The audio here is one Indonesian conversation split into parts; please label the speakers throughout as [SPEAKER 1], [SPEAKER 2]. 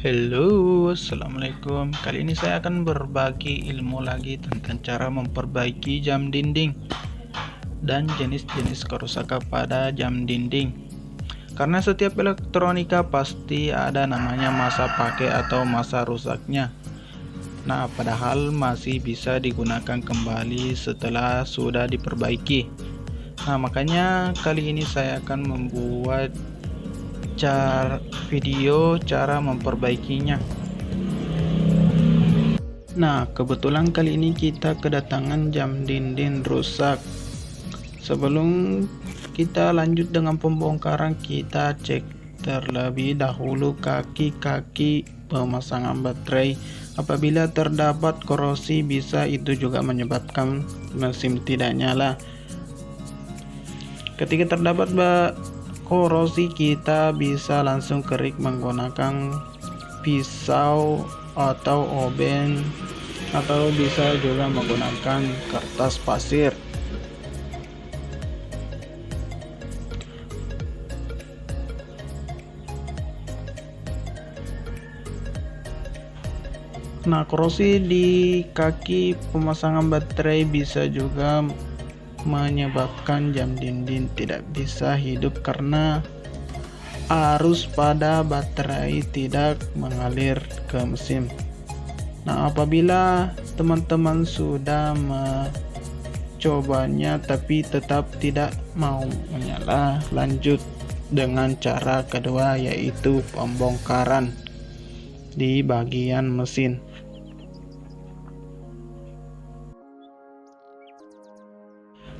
[SPEAKER 1] Halo, assalamualaikum. Kali ini saya akan berbagi ilmu lagi tentang cara memperbaiki jam dinding dan jenis-jenis kerusakan pada jam dinding. Karena setiap elektronika pasti ada namanya masa pakai atau masa rusaknya. Nah, padahal masih bisa digunakan kembali setelah sudah diperbaiki. Nah, makanya kali ini saya akan membuat video cara memperbaikinya. Nah, kebetulan kali ini kita kedatangan jam dinding rusak. Sebelum kita lanjut dengan pembongkaran, kita cek terlebih dahulu kaki-kaki pemasangan baterai. Apabila terdapat korosi, bisa itu juga menyebabkan mesin tidak nyala. Ketika terdapat korosi, kita bisa langsung kerik menggunakan pisau atau oben, atau bisa juga menggunakan kertas pasir. Nah, korosi di kaki pemasangan baterai bisa juga menyebabkan jam dinding tidak bisa hidup karena arus pada baterai tidak mengalir ke mesin. Nah, apabila teman-teman sudah mencobanya tapi tetap tidak mau menyala, lanjut dengan cara kedua, yaitu pembongkaran di bagian mesin.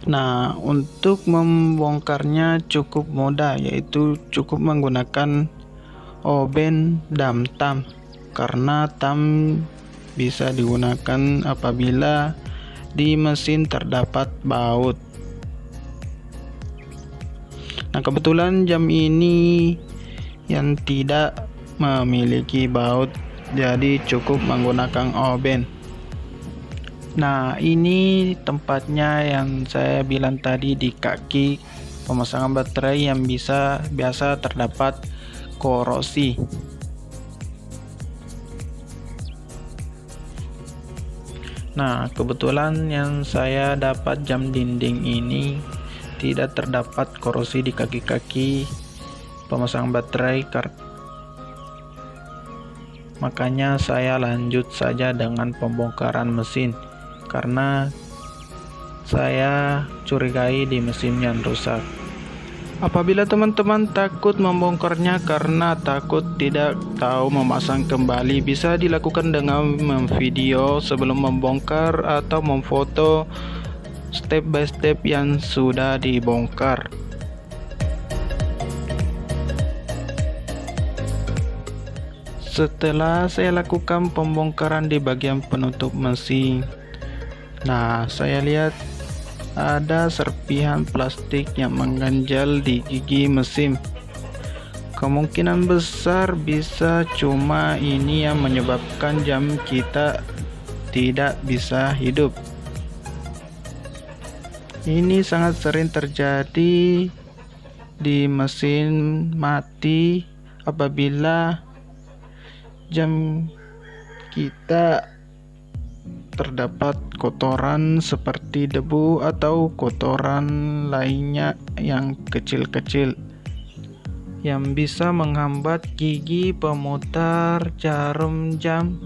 [SPEAKER 1] Nah, untuk membongkarnya cukup mudah, yaitu cukup menggunakan oben dan tam, karena tam bisa digunakan apabila di mesin terdapat baut. Nah, kebetulan jam ini yang tidak memiliki baut, jadi cukup menggunakan oben. Nah, ini tempatnya yang saya bilang tadi, di kaki pemasangan baterai yang biasa terdapat korosi. Nah, kebetulan yang saya dapat jam dinding ini tidak terdapat korosi di kaki-kaki pemasangan baterai, makanya saya lanjut saja dengan pembongkaran mesin, karena saya curigai di mesin yang rusak. Apabila teman-teman takut membongkarnya karena takut tidak tahu memasang kembali, bisa dilakukan dengan memvideo sebelum membongkar atau memfoto step by step yang sudah dibongkar. Setelah saya lakukan pembongkaran di bagian penutup mesin, nah, saya lihat ada serpihan plastik yang mengganjal di gigi mesin. Kemungkinan besar bisa cuma ini yang menyebabkan jam kita tidak bisa hidup. Ini sangat sering terjadi di mesin mati apabila jam kita terdapat kotoran seperti debu atau kotoran lainnya yang kecil-kecil yang bisa menghambat gigi pemutar jarum jam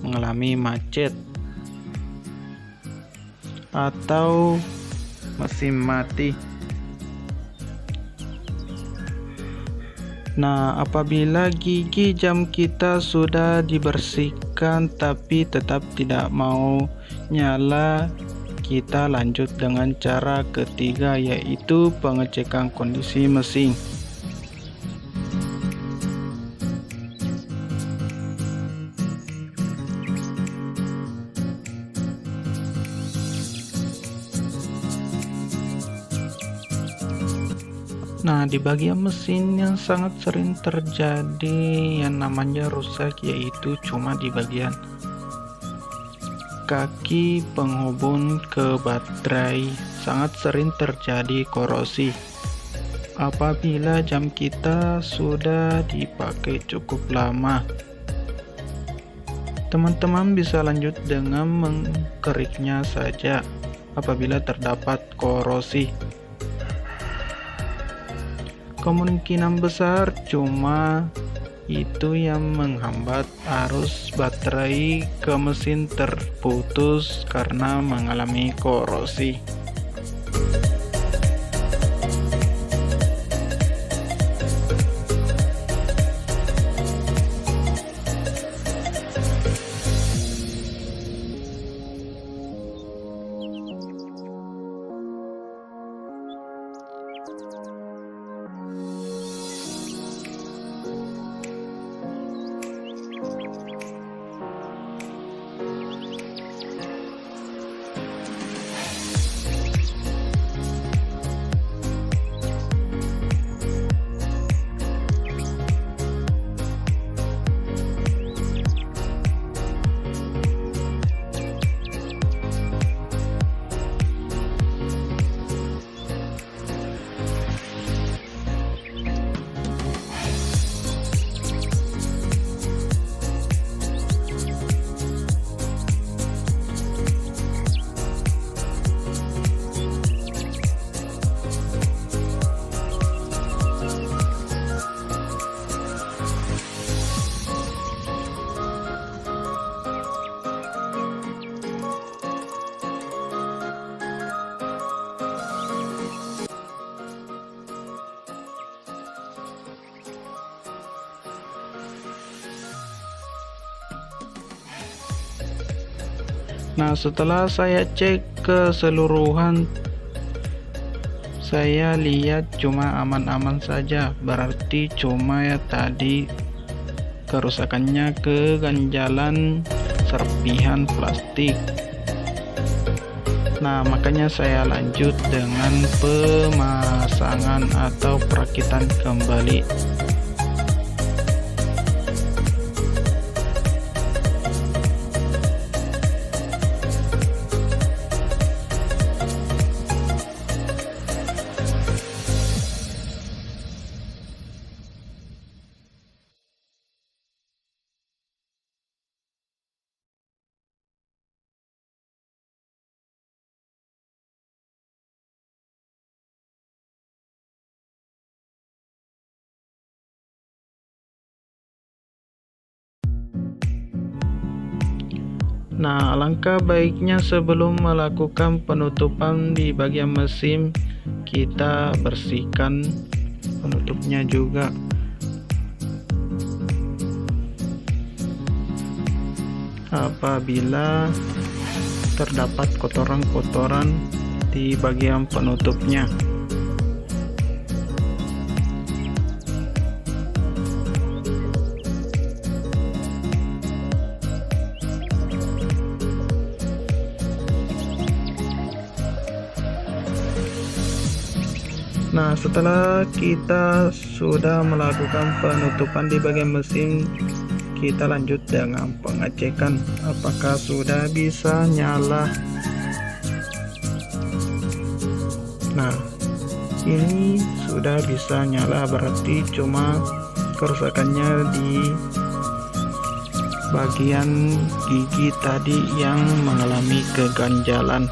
[SPEAKER 1] mengalami macet atau mesin mati. Nah, apabila gigi jam kita sudah dibersihkan tapi tetap tidak mau nyala, kita lanjut dengan cara ketiga, yaitu pengecekan kondisi mesin. Nah, di bagian mesin yang sangat sering terjadi yang namanya rusak, yaitu cuma di bagian kaki penghubung ke baterai. Sangat sering terjadi korosi. Apabila jam kita sudah dipakai cukup lama, Teman-teman bisa lanjut dengan mengkeriknya saja apabila terdapat korosi. Kemungkinan besar cuma itu yang menghambat arus baterai ke mesin terputus karena mengalami korosi. Nah, setelah saya cek keseluruhan, saya lihat cuma aman-aman saja. Berarti cuma ya tadi kerusakannya ke ganjalan serpihan plastik. Nah, makanya saya lanjut dengan pemasangan atau perakitan kembali. Nah, alangkah baiknya sebelum melakukan penutupan di bagian mesin, kita bersihkan penutupnya juga. Apabila terdapat kotoran-kotoran di bagian penutupnya. Nah, setelah kita sudah melakukan penutupan di bagian mesin, kita lanjut dengan pengecekan apakah sudah bisa nyala. Nah, ini sudah bisa nyala, berarti cuma kerusakannya di bagian gigi tadi yang mengalami keganjalan.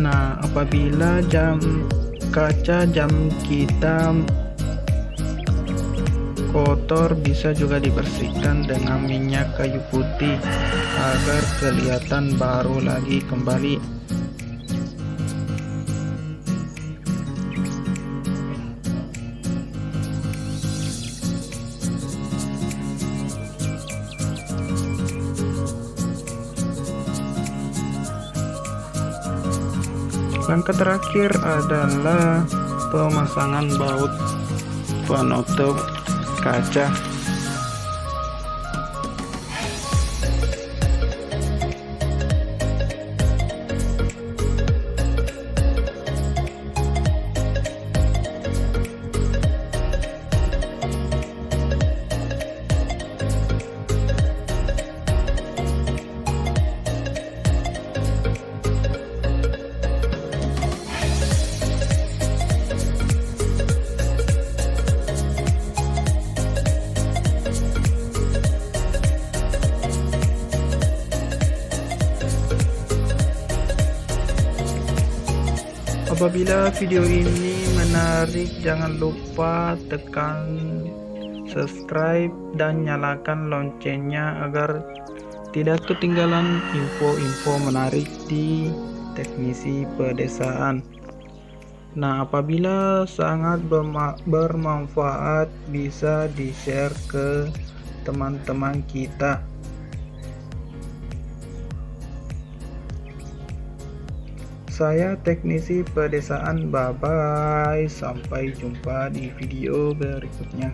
[SPEAKER 1] Nah, apabila kaca jam kita kotor, bisa juga dibersihkan dengan minyak kayu putih agar kelihatan baru lagi kembali. Langkah terakhir adalah pemasangan baut penutup kaca. Apabila video ini menarik, jangan lupa tekan subscribe dan nyalakan loncengnya agar tidak ketinggalan info-info menarik di teknisi pedesaan. Nah, apabila sangat bermanfaat, bisa di-share ke teman-teman kita. Saya teknisi pedesaan, bye bye, sampai jumpa di video berikutnya.